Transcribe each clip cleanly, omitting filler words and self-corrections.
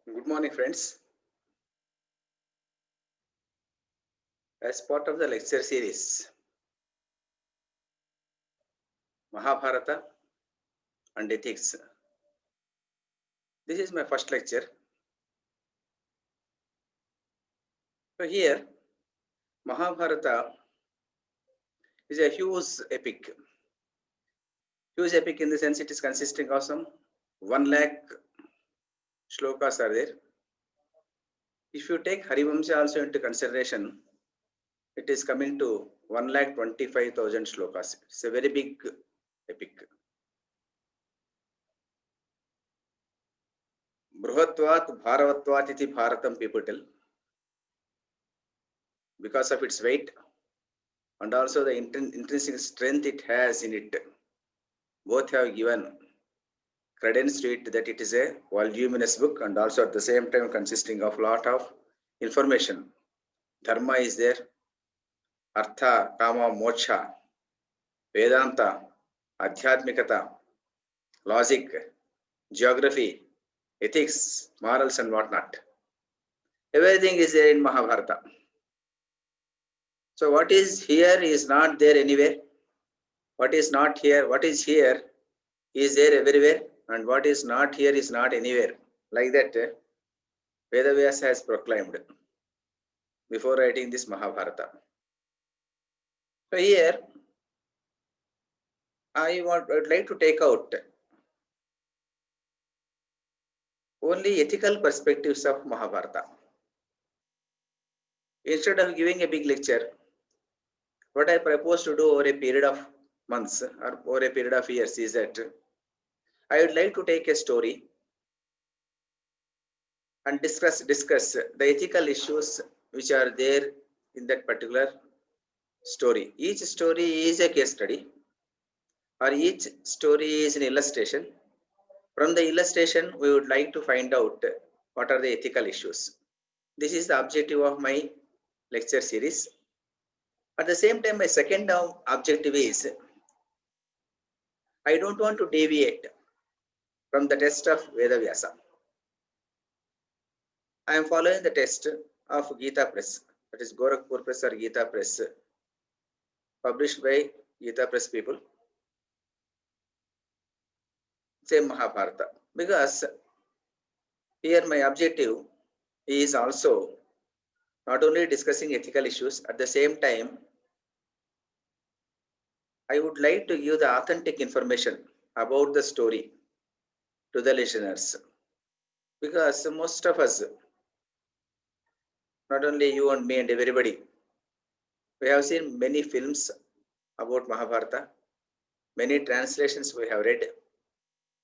Good morning, friends. As part of the lecture series, Mahabharata and Ethics, this is my first lecture. So here, Mahabharata is a huge epic. Huge epic in the sense it is consisting of some 1 lakh shlokas are there. If you take Harivamsa also into consideration, it is coming to 1,25,000 shlokas. It's a very big epic. Bruhatvat Bharavatvat iti Bharatam people tell. Because of its weight and also the intrinsic strength it has in it, both have given credence to it that it is a voluminous book and also at the same time consisting of lot of information. Dharma is there, Artha, Kama, Moksha, Vedanta, Adhyatmikata, logic, geography, ethics, morals and whatnot. Everything is there in Mahabharata. So what is here is not there anywhere. What is not here, what is here is there everywhere, and what is not here is not anywhere. Like that, Vedavyasa has proclaimed before writing this Mahabharata. So here, I would like to take out only ethical perspectives of Mahabharata. Instead of giving a big lecture, what I propose to do over a period of months or over a period of years is that I would like to take a story and discuss the ethical issues which are there in that particular story. Each story is a case study, or each story is an illustration. From the illustration, we would like to find out what are the ethical issues. This is the objective of my lecture series. At the same time, my second objective is I don't want to deviate from the text of Vedavyasa. I am following the text of Gita Press, that is Gorakhpur Press or Gita Press, published by Gita Press people. Same Mahabharata. Because here my objective is also not only discussing ethical issues, at the same time, I would like to give the authentic information about the story to the listeners. Because most of us, not only you and me and everybody, we have seen many films about Mahabharata, many translations we have read,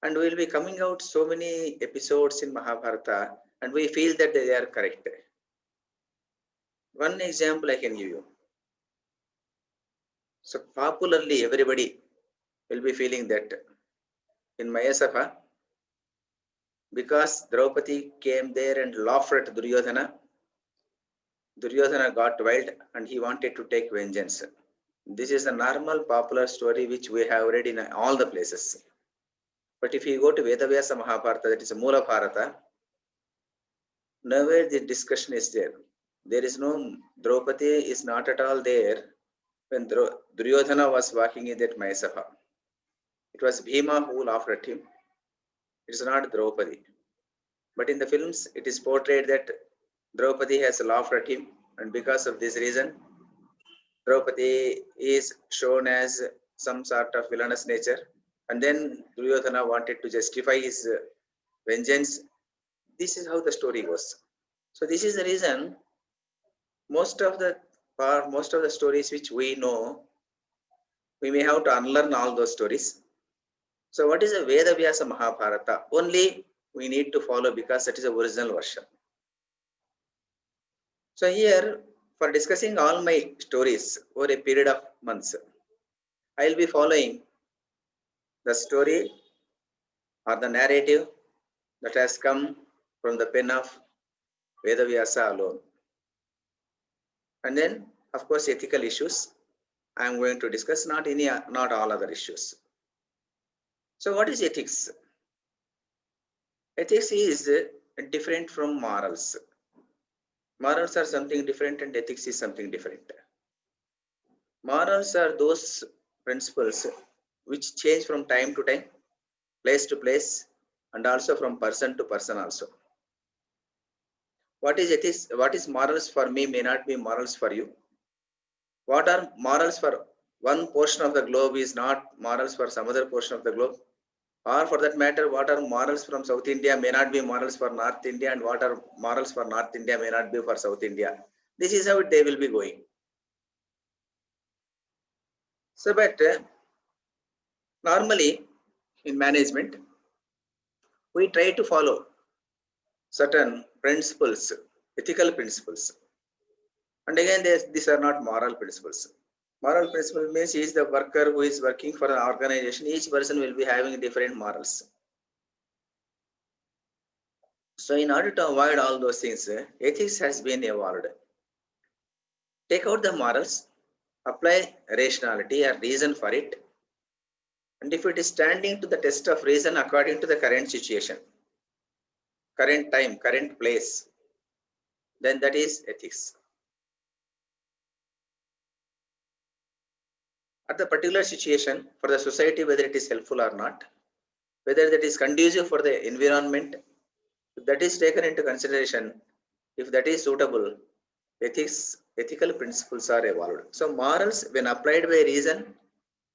and we will be coming out so many episodes in Mahabharata, and we feel that they are correct. One example I can give you. So popularly, everybody will be feeling that in Mayasabha, because Draupadi came there and laughed at Duryodhana, Duryodhana got wild and he wanted to take vengeance. This is a normal popular story which we have read in all the places. But if you go to Vedavyasa Mahabharata, that is a Moola Bharata, nowhere the discussion is there. There is no, Draupadi is not at all there when Duryodhana was walking in that Mayasabha. It was Bhima who laughed at him. It is not Draupadi. But in the films, it is portrayed that Draupadi has laughed at him, and because of this reason, Draupadi is shown as some sort of villainous nature, and then Duryodhana wanted to justify his vengeance. This is how the story goes. So this is the reason most of the stories which we know, we may have to unlearn all those stories. So what is a Vedavyasa Mahabharata? Only we need to follow because that is the original version. So here, for discussing all my stories over a period of months, I will be following the story or the narrative that has come from the pen of Vedavyasa alone. And then, of course, ethical issues I am going to discuss, not all other issues. So what is ethics? Ethics is different from morals. Morals are something different and ethics is something different. Morals are those principles which change from time to time, place to place, and also from person to person also. What is ethics? What is morals for me may not be morals for you. What are morals for one portion of the globe is not morals for some other portion of the globe. Or for that matter, what are morals from South India may not be morals for North India, and what are morals for North India may not be for South India. This is how they will be going. So, but normally in management, we try to follow certain principles, ethical principles. And again, these are not moral principles. Moral principle means he is the worker who is working for an organization. Each person will be having different morals. So in order to avoid all those things, ethics has been evolved. Take out the morals, apply rationality or reason for it. And if it is standing to the test of reason according to the current situation, current time, current place, then that is ethics. At the particular situation for the society, whether it is helpful or not, whether that is conducive for the environment, if that is taken into consideration, if that is suitable, ethical principles are evolved. So morals, when applied by reason,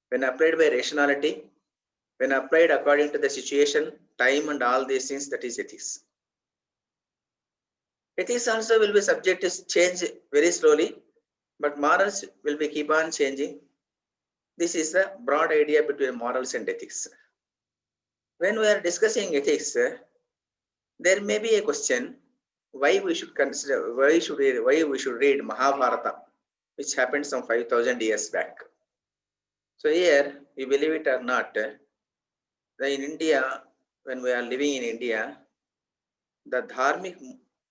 when applied by rationality, when applied according to the situation, time and all these things, that is ethics. Ethics also will be subject to change very slowly, but morals will be keep on changing. This is the broad idea between morals and ethics. When we are discussing ethics, there may be a question why we should consider, why we should read Mahabharata, which happened some 5,000 years back. So here, you believe it or not, in India, when we are living in India, the dharmic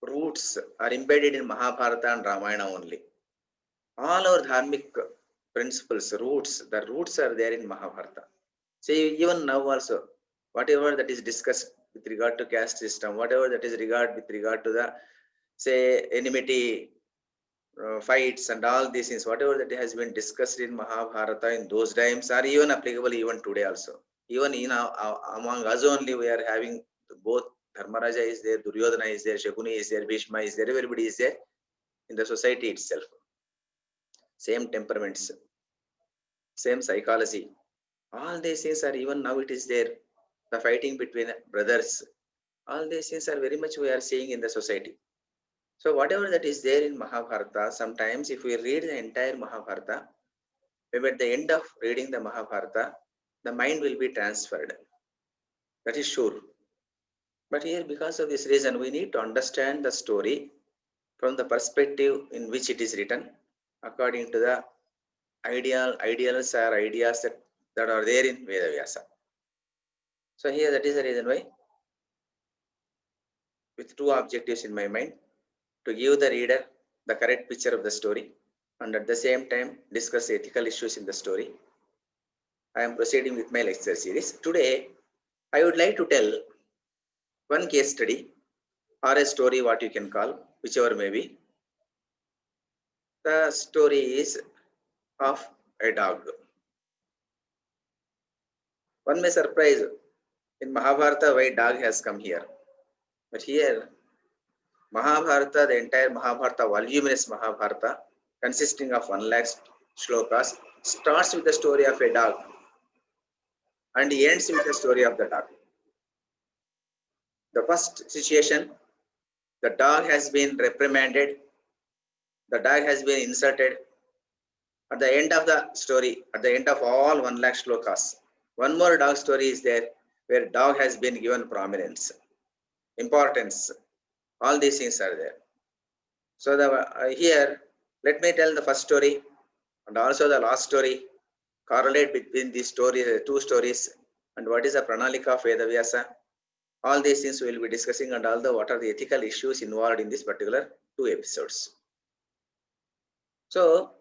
roots are embedded in Mahabharata and Ramayana only. All our dharmic principles, the roots are there in Mahabharata. See, even now also, whatever that is discussed with regard to caste system, whatever that is with regard to the, say, enmity, fights and all these things, whatever that has been discussed in Mahabharata in those times are even applicable even today also. Even in among us only, we are having both Dharmaraja is there, Duryodhana is there, Shakuni is there, Bhishma is there, everybody is there in the society itself. Same temperaments, same psychology. All these things are even now it is there. The fighting between brothers, all these things are very much we are seeing in the society. So whatever that is there in Mahabharata, sometimes if we read the entire Mahabharata, maybe at the end of reading the Mahabharata, the mind will be transferred. That is sure. But here, because of this reason, we need to understand the story from the perspective in which it is written, according to the ideals or ideas that are there in Vedavyasa. So here, that is the reason why, with two objectives in my mind, to give the reader the correct picture of the story and at the same time discuss ethical issues in the story. I am proceeding with my lecture series. Today, I would like to tell one case study or a story, what you can call, whichever may be. The story is of a dog. One may surprise in Mahabharata why dog has come here. But here, Mahabharata, the entire Mahabharata, voluminous Mahabharata, consisting of 100,000 shlokas, starts with the story of a dog and ends with the story of the dog. The first situation, the dog has been reprimanded, the dog has been insulted. At the end of the story, at the end of all 100,000 shlokas, one more dog story is there where dog has been given prominence, importance. All these things are there. So here, let me tell the first story and also the last story, correlate between these stories, two stories, and what is the pranalika of Vedavyasa. All these things we will be discussing, and also what are the ethical issues involved in this particular two episodes. So,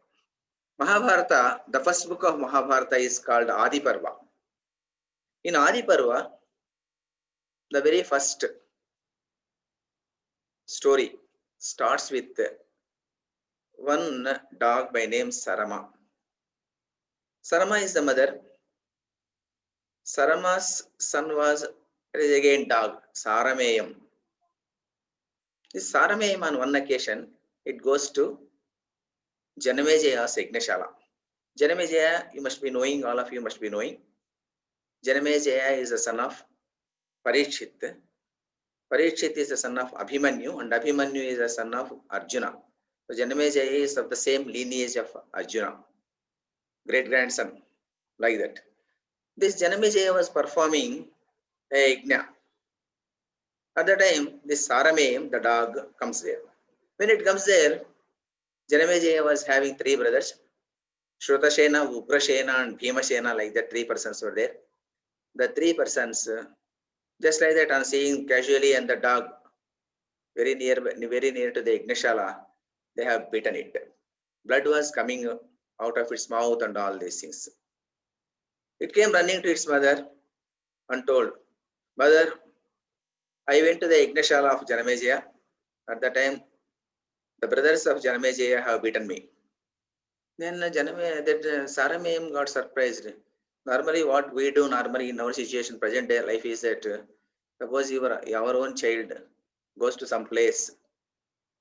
Mahabharata, the first book of Mahabharata is called Adi Parva. In Adi Parva, the very first story starts with one dog by name Sarama. Sarama is the mother. Sarama's son was again dog, Sarameyam. This Sarameyam on one occasion, it goes to Janamejaya's Yagnashala. Janamejaya, you must be knowing, all of you must be knowing. Janamejaya is the son of Parikshit. Parikshit is the son of Abhimanyu, and Abhimanyu is the son of Arjuna. So Janamejaya is of the same lineage of Arjuna, great grandson, like that. This Janamejaya was performing a yajna. At the time, this Sarameyam, the dog, comes there. When it comes there, Janamejaya was having three brothers, Shrutasena, Ugrasena, and Bhimasena, like that, three persons were there. The three persons, just like that, on seeing casually and the dog very near to the Yagnashala, they have beaten it. Blood was coming out of its mouth and all these things. It came running to its mother and told, "Mother, I went to the Yagnashala of Janamejaya. At the time, the brothers of Janamejaya have beaten me." Then Sarameyam got surprised. Normally, what we do normally in our situation, present day life, is that suppose your own child goes to some place,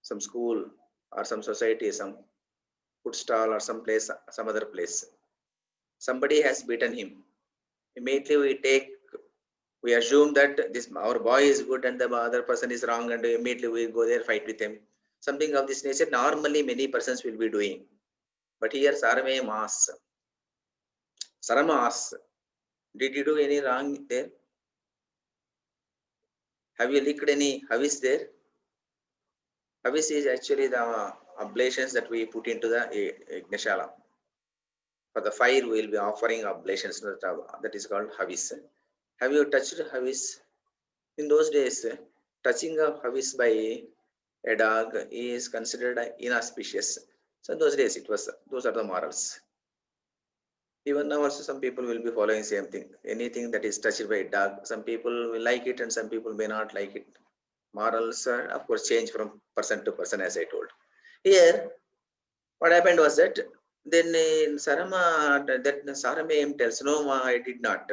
some school or some society, some food stall or some place, some other place. Somebody has beaten him. Immediately we assume that this our boy is good and the other person is wrong, and immediately we go there, fight with him. Something of this nature normally many persons will be doing. But here Sarama asks, did you do any wrong there? Have you licked any havis there? Havis is actually the oblations that we put into the Yagnashala. For the fire, we will be offering oblations, that is called havis. Have you touched havis? In those days, touching of havis by a dog is considered inauspicious. So in those days, those are the morals. Even now also some people will be following same thing. Anything that is touched by a dog, some people will like it and some people may not like it. Morals of course change from person to person, as I told. Here, what happened was that then in Sarama, that Sarameyam tells, "No, ma, I did not.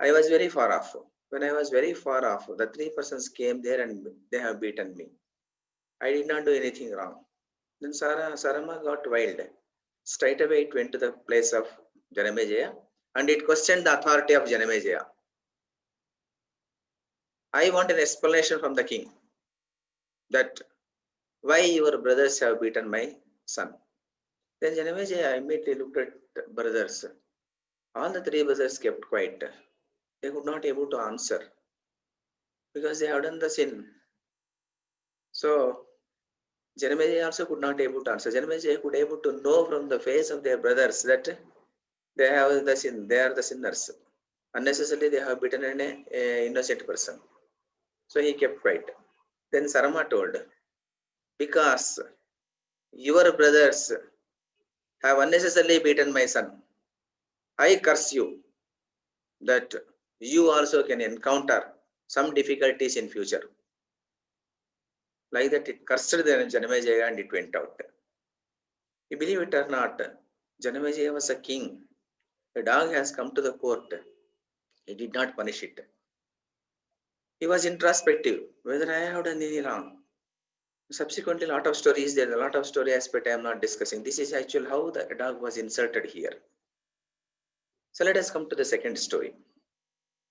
I was very far off. When I was very far off, the three persons came there and they have beaten me. I did not do anything wrong." Then Sarama got wild. Straight away it went to the place of Janamejaya and it questioned the authority of Janamejaya. "I want an explanation from the king that why your brothers have beaten my son." Then Janamejaya immediately looked at the brothers. All the three brothers kept quiet. They could not able to answer because they have done the sin. So Janamejaya also could not able to answer. Janamejaya could able to know from the face of their brothers that they have the sin. They are the sinners. Unnecessarily they have beaten an innocent person. So he kept quiet. Then Sarama told, "Because your brothers have unnecessarily beaten my son, I curse you that you also can encounter some difficulties in future." Like that, it cursed the Janamejaya and it went out. You believe it or not, Janamejaya was a king. A dog has come to the court. He did not punish it. He was introspective, whether I have done any wrong. Subsequently, a lot of stories, there are a lot of story aspect I am not discussing. This is actually how the dog was inserted here. So let us come to the second story.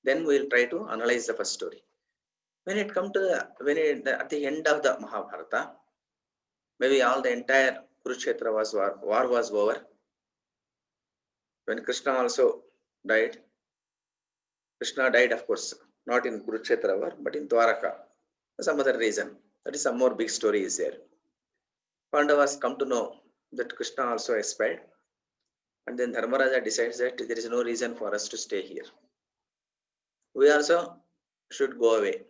Then we will try to analyze the first story. When it come to at the end of the Mahabharata, maybe all the entire Kurukshetra war was over. When Krishna also died, Krishna died, of course, not in Kurukshetra war, but in Dwaraka. Some other reason. That is some more big story is there. Pandavas come to know that Krishna also expired. And then Dharmaraja decides that there is no reason for us to stay here. We also should go away.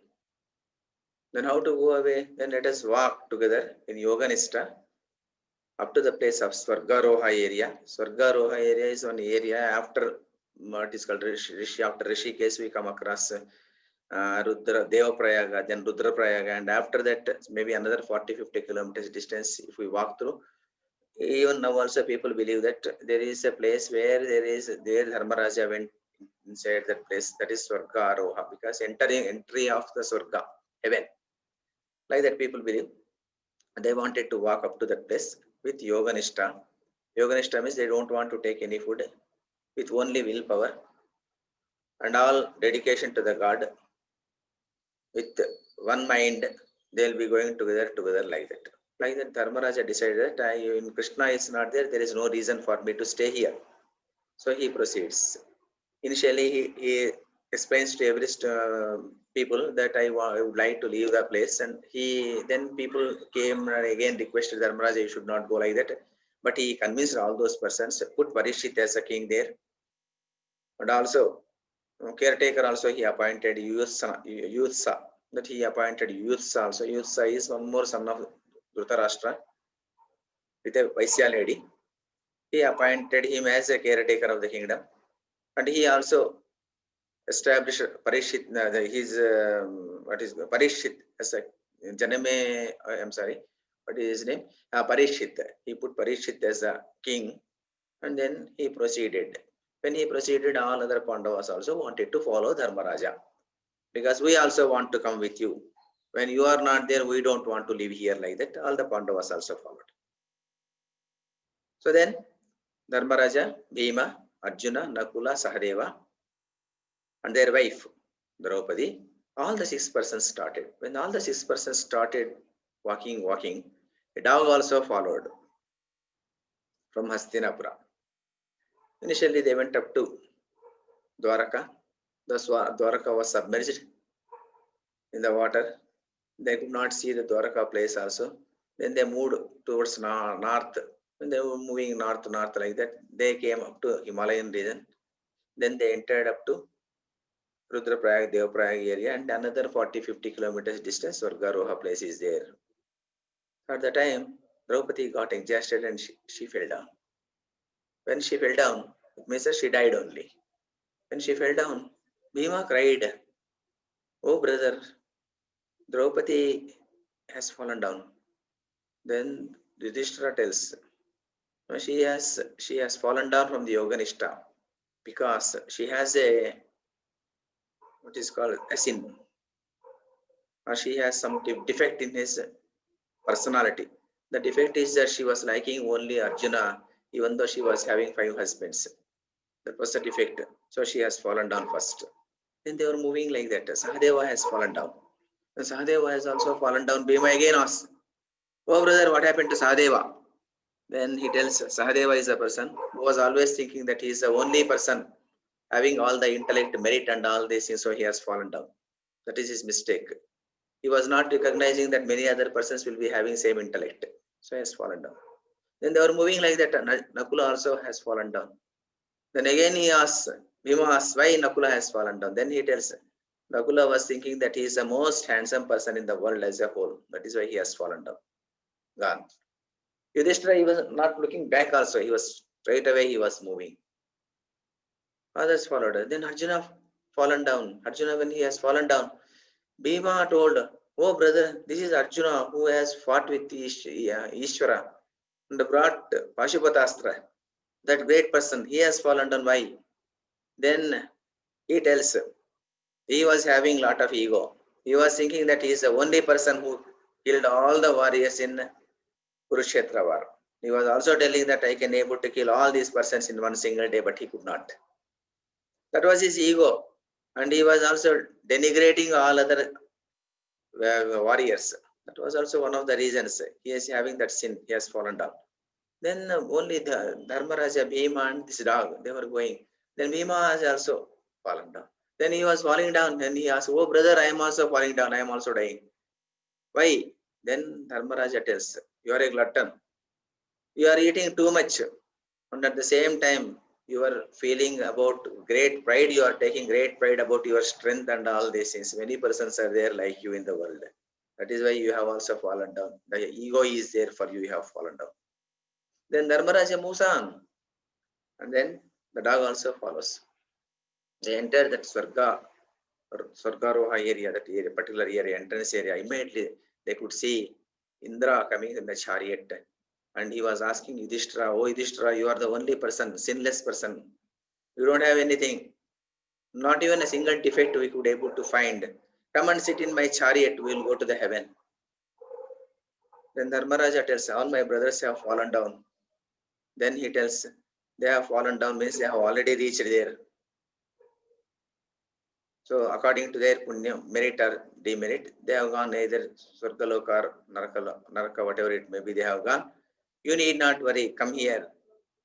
Then how to go away? Then let us walk together in Yoganishta up to the place of Swargaroha area. Swargaroha area is one area after what is called Rishi. After Rishikesh, we come across Rudra Devaprayaga, then Rudraprayaga, and after that maybe another 40-50 kilometers distance if we walk through. Even now also people believe that there is a place where there Dharmaraja went inside that place, that is Swarga Aroha, because entry of the Swarga, heaven. Like that people believe. They wanted to walk up to that place with Yoga Nishtha. Yoga Nishtha means they don't want to take any food, with only willpower and all dedication to the God. With one mind, they'll be going together like that. Like that, Dharmaraja decided that in Krishna is not there, there is no reason for me to stay here. So he proceeds. Initially, he explains to every people that I would like to leave the place, and then people came and again requested Dharmaraja, you should not go like that. But he convinced all those persons, put Parishit as a king there, and also caretaker also he appointed Yutsa. That he appointed Yutsa also. Yutsa is one more son of Dhritarashtra with a Vaisya lady. He appointed him as a caretaker of the kingdom, and he also established Parishit, his what is Parishit as a Janame. I'm sorry, what is his name? Parishit. He put Parishit as a king, and then he proceeded. When he proceeded, all other Pandavas also wanted to follow Dharmaraja, because we also want to come with you. When you are not there, we don't want to live here like that. All the Pandavas also followed. So then Dharmaraja, Bhima, Arjuna, Nakula, Sahadeva, and their wife Draupadi, all the 6 persons started. When all the 6 persons started walking, a dog also followed from Hastinapura. Initially, they went up to Dwaraka. The Dwaraka was submerged in the water. They could not see the Dwaraka place also. Then they moved towards north. When they were moving north like that, they came up to Himalayan region. Then they entered up to Rudraprayag, Devaprayag area, and another 40-50 kilometers distance, Swargaroha place is there. At the time, Draupadi got exhausted and she fell down. When she fell down, it means that she died only. When she fell down, Bhima cried, "Oh brother, Draupadi has fallen down." Then Yudhishthira tells, "No, she has fallen down from the Yoganishta because she has a what is called a sin, or she has some defect in his personality. The defect is that she was liking only Arjuna, even though she was having 5 husbands. That was the defect. So she has fallen down first. Then they were moving like that. Sahadeva has fallen down. And Sahadeva has also fallen down. Bhima again asks, "Oh brother, what happened to Sahadeva?" Then he tells Sahadeva is a person who was always thinking that he is the only person having all the intellect, merit and all these things, so he has fallen down. That is his mistake. He was not recognizing that many other persons will be having same intellect. So he has fallen down. Then they were moving like that. Nakula also has fallen down. Then again he asks, Bhima asks, why Nakula has fallen down. Then he tells, Nakula was thinking that he is the most handsome person in the world as a whole. That is why he has fallen down. Gone. Yudhishthira, he was not looking back also. He was straight away, he was moving. Others followed. Then Arjuna fallen down. Arjuna, when he has fallen down, Bhima told, "Oh brother, this is Arjuna who has fought with Ishvara and brought Pashupatastra. That great person, he has fallen down. Why?" Then he tells, he was having lot of ego. He was thinking that he is the only person who killed all the warriors in Kurukshetra war. He was also telling that I can able to kill all these persons in one single day, but he could not. That was his ego. And he was also denigrating all other warriors. That was also one of the reasons he is having that sin. He has fallen down. Then only the Dharmaraja, Bhima and this dog, they were going. Then Bhima has also fallen down. Then he was falling down and he asked, "Oh brother, I am also falling down. I am also dying." Why? Then Dharmaraja tells, "You are a glutton. You are eating too much. And at the same time, you are feeling about great pride. You are taking great pride about your strength and all these things. Many persons are there like you in the world. That is why you have also fallen down. The ego is there for you. You have fallen down." Then Dharmaraja moves on. And then the dog also follows. They enter that Swarga Swargaroha area, that area, particular area, entrance area, immediately they could see Indra coming in the chariot. And he was asking Yudhishthira, "Oh Yudhishthira, you are the only person, sinless person. You don't have anything. Not even a single defect we could able to find. Come and sit in my chariot, we will go to the heaven." Then Dharmaraja tells, "All my brothers have fallen down." Then he tells, "They have fallen down means they have already reached there. So according to their punya, merit or demerit, they have gone either Swargaloka or Naraka, whatever it may be, they have gone. You need not worry, come here.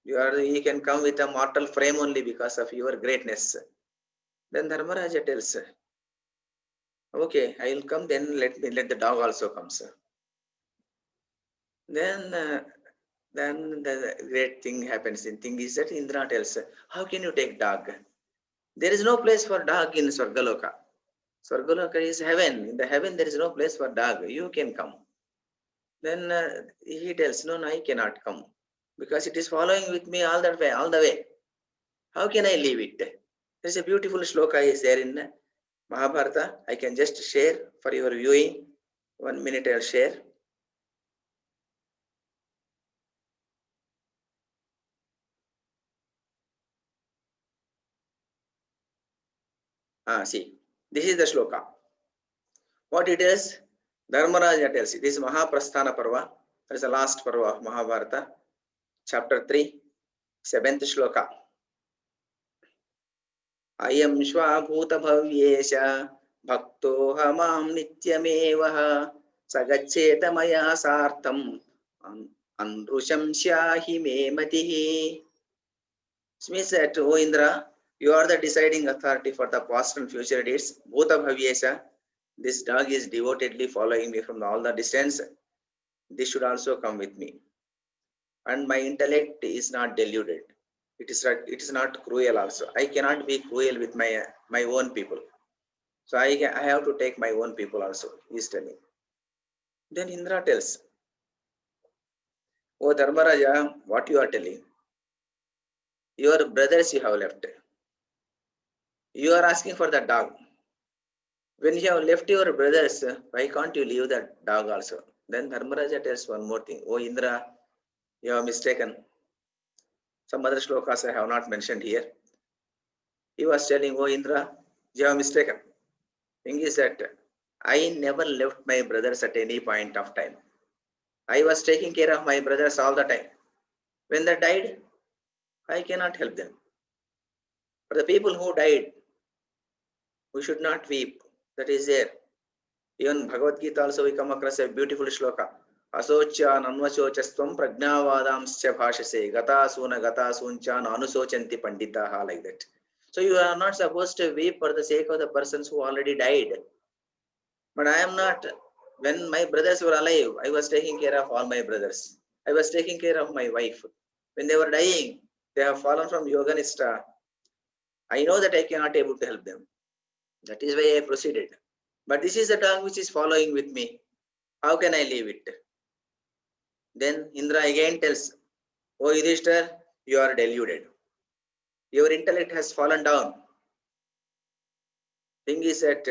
You can come with a mortal frame only because of your greatness." Then Dharmaraja tells, "Okay, I will come, then let the dog also come, sir." Then the great thing happens. The thing is that Indra tells, "How can you take dog? There is no place for dog in Swargaloka. Swargaloka is heaven. In the heaven, there is no place for dog. You can come." Then he tells, "No, no, I cannot come because it is following with me all that way, all the way. How can I leave it?" There is a beautiful shloka is there in Mahabharata. I can just share for your viewing. 1 minute I'll share. See, this is the shloka. What it is, Dharmaraja tells you. This is Mahaprasthana Parva. That is the last Parva of Mahabharata. Chapter 3, 7th shloka. Ayam Shvabhuta Bhavyesha Bhaktohamam Nityameva Sagacheta Maya Sartam Andrusham Shyahi Me Matihi. This means that, O Indra, you are the deciding authority for the past and future dates. Bhuta Bhavyesha, this dog is devotedly following me from all the distance. This should also come with me. And my intellect is not deluded. It is not cruel also. I cannot be cruel with my own people. So I have to take my own people also, he is telling. Then Indra tells, "Oh Dharmaraja, what you are telling? Your brothers you have left. You are asking for the dog. When you have left your brothers, why can't you leave the dog also?" Then Dharmaraja tells one more thing. "Oh Indra, you have mistaken. Some other shlokas I have not mentioned here." He was telling, "Oh Indra, you have mistaken. Thing is that I never left my brothers at any point of time. I was taking care of my brothers all the time. When they died, I cannot help them. For the people who died, we should not weep. That is there. Even Bhagavad Gita also we come across a beautiful shloka. Asocha nanvasochastvam pragnavadamscha bhashase gatasuna gatasuncha anusochanti panditaha, like that. So you are not supposed to weep for the sake of the persons who already died. But I am not. When my brothers were alive, I was taking care of all my brothers. I was taking care of my wife. When they were dying, they have fallen from Yoga Nishtha. I know that I cannot able to help them. That is why I proceeded. But this is the dog which is following with me. How can I leave it?" Then Indra again tells, "Oh Yudhishthir, you are deluded. Your intellect has fallen down. Thing is that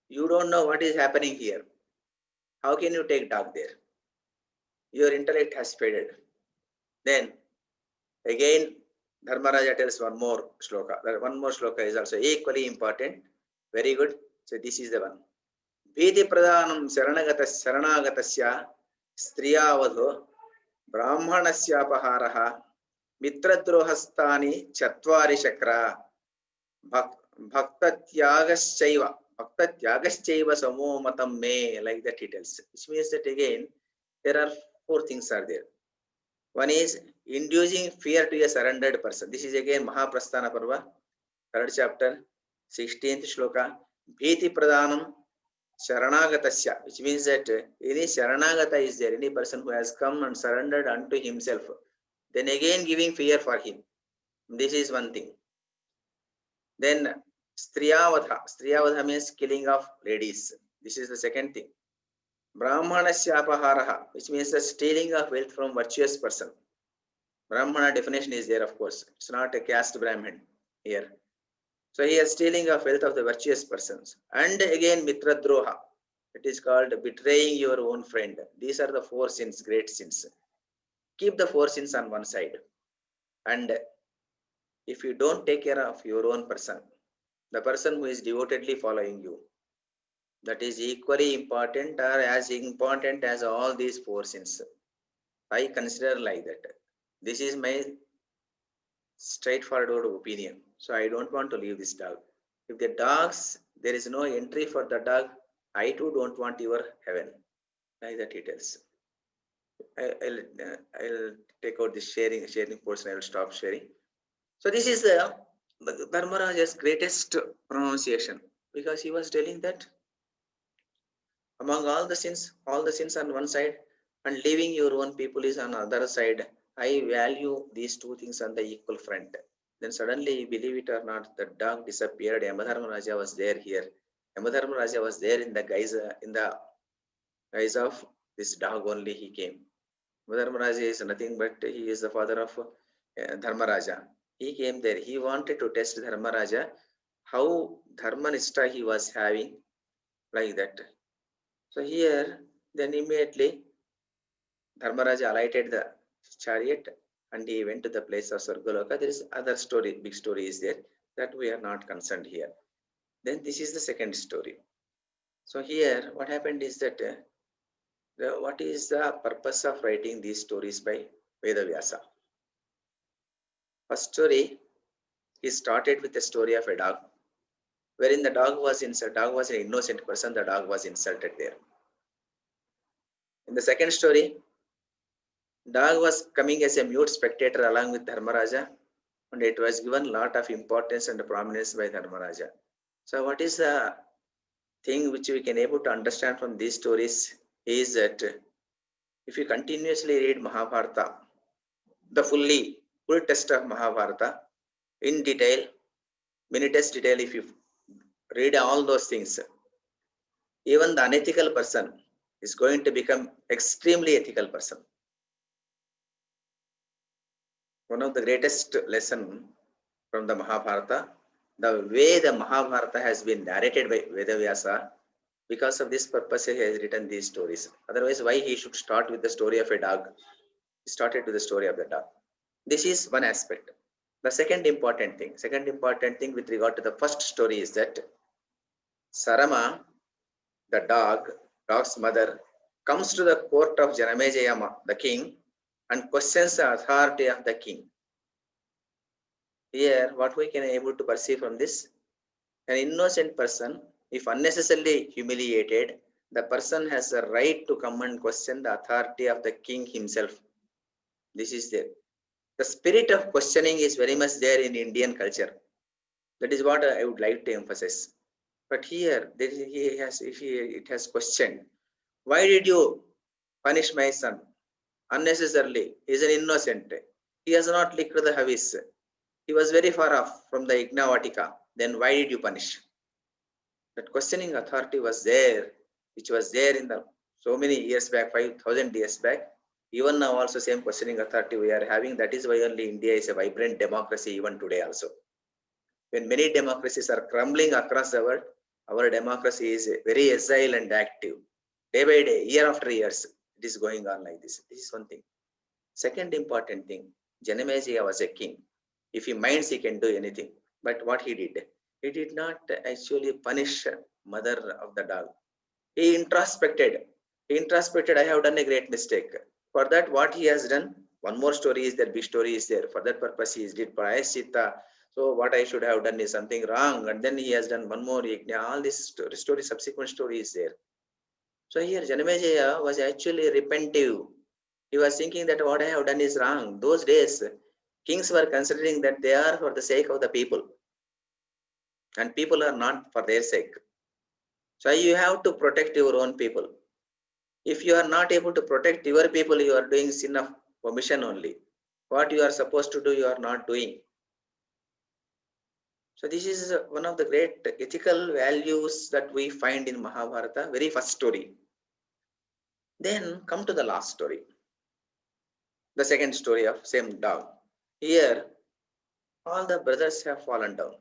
you don't know what is happening here. How can you take dog there? Your intellect has faded." Then again Dharmaraja tells one more shloka. That one more shloka is also equally important. Very good. So this is the one. Bhiti pradhanam saranagatasya striyavadho brahmanasya mitradrohastani chatvari shakra bhaktatyagaschaiva samomatam me, like that he tells. Which means that again there are four things are there. One is inducing fear to a surrendered person. This is again Mahaprasthana Parva, 3rd chapter, 16th shloka. Bhiti pradhanam Sharanagatasya, which means that any Sharanagata is there, any person who has come and surrendered unto himself, then again giving fear for him. This is one thing. Then Striyavadha. Striyavadha means killing of ladies. This is the second thing. Brahmanasya apaharaha, which means the stealing of wealth from virtuous person. Brahmana definition is there, of course. It's not a caste Brahmin here. So he is stealing of wealth of the virtuous persons. And again, Mitra Droha. It is called betraying your own friend. These are the four sins, great sins. Keep the four sins on one side. And if you don't take care of your own person, the person who is devotedly following you, that is equally important or as important as all these four sins. I consider like that. This is my straightforward opinion. So I don't want to leave this dog. If the dogs, there is no entry for the dog, I too don't want your heaven. Like that it is. I'll take out this sharing portion. I will stop sharing. So this is the Dharmaraja's greatest pronunciation, because he was telling that among all the sins on one side and leaving your own people is on the other side. I value these two things on the equal front. Then suddenly, believe it or not, the dog disappeared. Yamadharmaraja was there here. Yamadharmaraja was there in the guise of this dog only he came. Yamadharmaraja is nothing but he is the father of Dharmaraja. He came there. He wanted to test Dharmaraja how Dharmanishta he was having, like that. So here, then immediately Dharmaraja alighted the chariot and he went to the place of Sargaloka. There is other story, big story is there, that we are not concerned here. Then this is the second story. So here, what happened is that what is the purpose of writing these stories by Vedavyasa? First story, he started with the story of a dog, wherein the dog was an innocent person. The dog was insulted there. In the second story, dog was coming as a mute spectator along with Dharmaraja, and it was given a lot of importance and prominence by Dharmaraja. So what is the thing which we can able to understand from these stories is that if you continuously read Mahabharata, the full text of Mahabharata in detail, minutest detail, if you read all those things, even the unethical person is going to become extremely ethical person. One of the greatest lesson from the Mahabharata, the way the Mahabharata has been narrated by Vedavyasa, because of this purpose he has written these stories. Otherwise, why he should start with the story of a dog? He started with the story of the dog. This is one aspect. The second important thing with regard to the first story is that Sarama, the dog's mother, comes to the court of Janamejaya, the king, and questions the authority of the king. Here, what we can able to perceive from this, an innocent person, if unnecessarily humiliated, the person has a right to come and question the authority of the king himself. This is there. The spirit of questioning is very much there in Indian culture. That is what I would like to emphasize. But here, it has questioned, why did you punish my son unnecessarily? He is an innocent. He has not licked the Havis. He was very far off from the Ignavatika. Then why did you punish? That questioning authority was there, which was there in the so many years back, 5,000 years back. Even now also same questioning authority we are having. That is why only India is a vibrant democracy even today also. When many democracies are crumbling across the world, our democracy is very agile and active. Day by day, year after years, it is going on like this. This is one thing. Second important thing, Janamejaya was a king. If he minds, he can do anything. But what he did not actually punish mother of the dog. He introspected. I have done a great mistake. For that, what he has done, one more story is there, big story is there. For that purpose, he did Prayaschitta. So what I should have done is something wrong. And then he has done one more yajna. All this story, subsequent story is there. So here, Janamejaya was actually repentive. He was thinking that what I have done is wrong. Those days, kings were considering that they are for the sake of the people. And people are not for their sake. So you have to protect your own people. If you are not able to protect your people, you are doing sin of omission only. What you are supposed to do, you are not doing. So this is one of the great ethical values that we find in Mahabharata, very first story. Then come to the last story. The second story of same dog. Here, all the brothers have fallen down.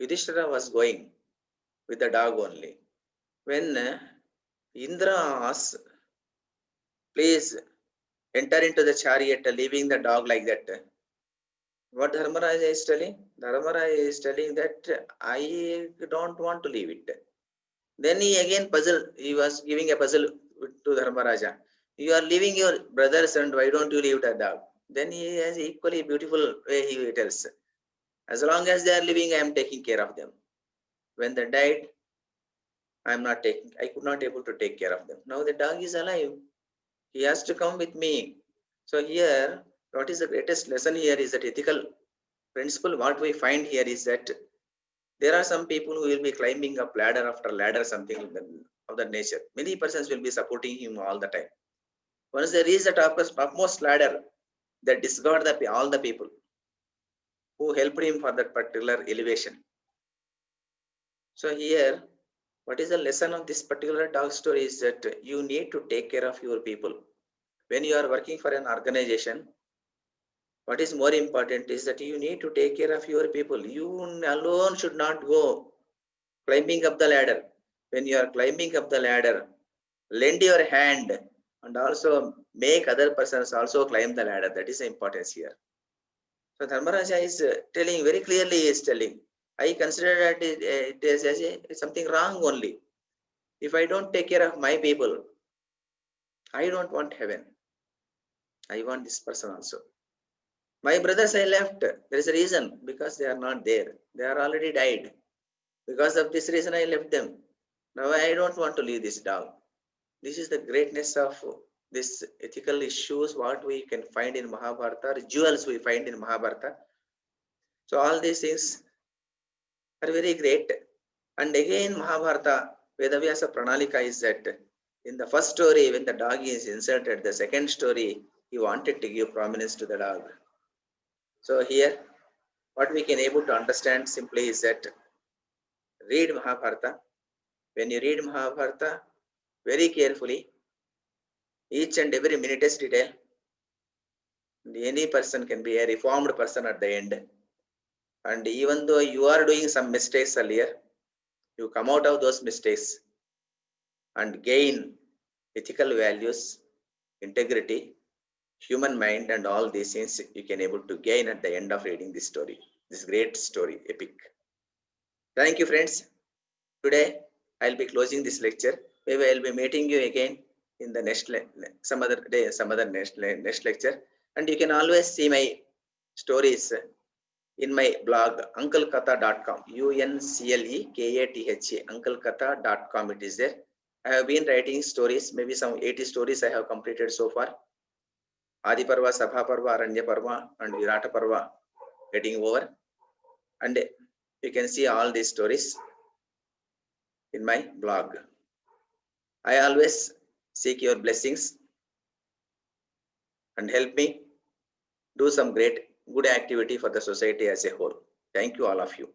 Yudhishthira was going with the dog only. When Indra asked, please enter into the chariot, leaving the dog like that. What Dharmaraja is telling? Dharmaraja is telling that I don't want to leave it. Then he again puzzled. He was giving a puzzle to Dharmaraja. You are leaving your brothers and why don't you leave the dog? Then he has equally beautiful way he tells. As long as they are living, I am taking care of them. When they died, I could not able to take care of them. Now the dog is alive. He has to come with me. So here, what is the greatest lesson here is that ethical principle. What we find here is that there are some people who will be climbing up ladder after ladder, something of that nature. Many persons will be supporting him all the time. Once they reach the topmost ladder, they discard all the people who helped him for that particular elevation. So here, what is the lesson of this particular dog story is that you need to take care of your people. When you are working for an organization, what is more important is that you need to take care of your people. You alone should not go climbing up the ladder. When you are climbing up the ladder, lend your hand and also make other persons also climb the ladder. That is the importance here. So Dharmaraja is telling very clearly, he is telling, I consider that it is as something wrong only. If I don't take care of my people, I don't want heaven. I want this person also. My brothers I left. There is a reason, because they are not there. They are already died. Because of this reason I left them. Now I don't want to leave this dog. This is the greatness of this ethical issues, what we can find in Mahabharata, jewels we find in Mahabharata. So all these things are very great. And again Mahabharata, Vedavyasa Pranalika is that in the first story, when the dog is inserted, the second story, he wanted to give prominence to the dog. So here, what we can able to understand simply is that read Mahabharata. When you read Mahabharata very carefully, each and every minute's detail, any person can be a reformed person at the end. And even though you are doing some mistakes earlier, you come out of those mistakes and gain ethical values, integrity, human mind, and all these things you can able to gain at the end of reading this story, this great story, epic. Thank you, friends. Today, I'll be closing this lecture. Maybe I'll be meeting you again in the next some other day, some other next lecture. And you can always see my stories in my blog, unclekatha.com, UNCLEKATHA, unclekatha.com. It is there. I have been writing stories, maybe some 80 stories I have completed so far. Adi Parva, Sabha Parva, Aranya Parva, and Virata Parva getting over. And you can see all these stories in my blog. I always seek your blessings and help me do some great good activity for the society as a whole. Thank you, all of you.